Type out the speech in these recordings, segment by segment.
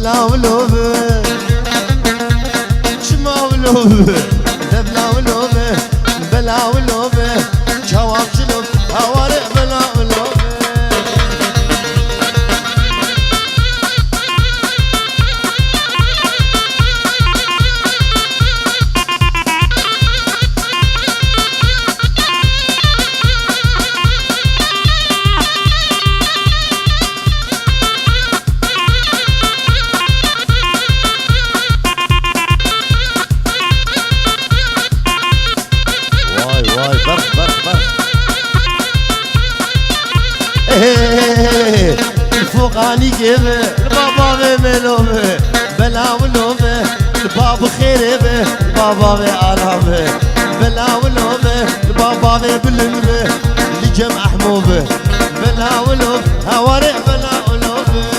بلا ولوبه شما ولوبه دبلا ولوبه بلا ولوبه جواب جلوب هوارق بلا ولوبه الفوقاني كيفه البابا بملومه بلا ولومه الباب خيربه البابا بعربه بلا ولومه البابا بلمه اللي جمع حموبه بلا ولوم هوارق بلا ولومه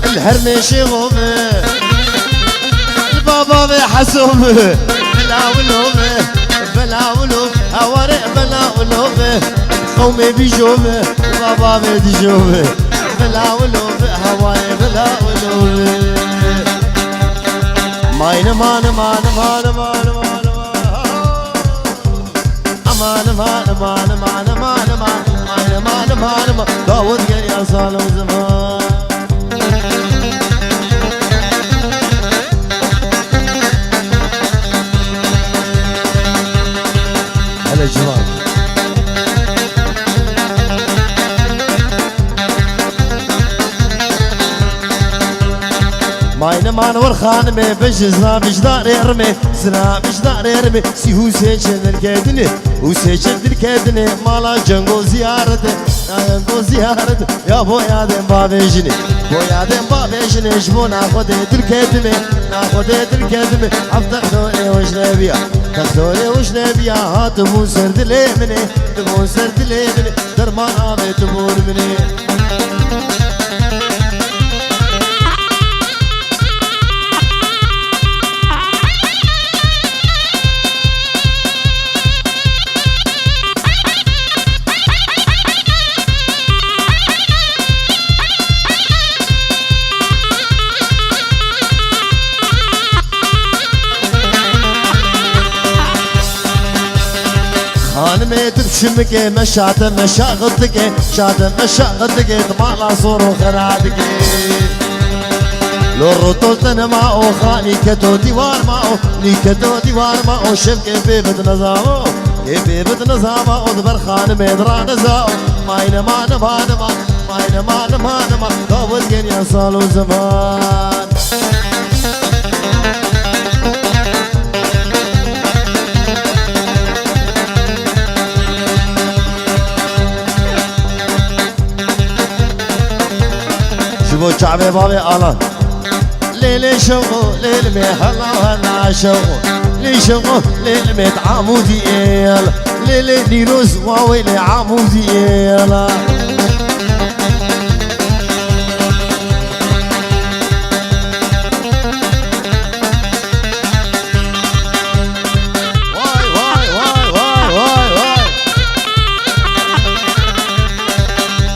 الهرمشي غومه البابا بحسومه بلا ولومه بلا ولوم هوارق بلا ولومه قومي بيجومه البابا بديجومه بلا ولومه هوارق بلا ولومه ماين مان مان مان مان مان امان مان مان مان مان مان مان مان مان داود قال يا صالح زمان هلا جمال ماين مان ورخان مي بجزنا بجدار يرمي سنا بجدار يرمي سيهو سيشن الكادني وسيشن الكادني مالا جنگو زيارته جنگو زيارته يا بويا دم بابيجني بويا دم بابيجني جبونا خدي الكادمي ناخدي الكادمي افتحوني وش نبيا تاخدوني وش نبيا هاتمو سرد لي مني تمو سرد لي مني درمان عامي تمور مني خانمي تبشمك مشاته مشاغتك شاته مشاغتك طمالا صورو خرادك لو رطلتنا معو خاني كتو ديوار معو نيكتو ديوار معو شبك بيبت نظامو بيبت نظامو ودبر خانمي درا نزاو ماين مان مان مان ماين مان مان مان داود كن يا صالو زمان شوفوا شعبي بابي آلان ليلي شوقو ليلي مي هلا هلا شوقو لي شوقو ليلي مي عمودي ليلي نيروز واويلي عمودي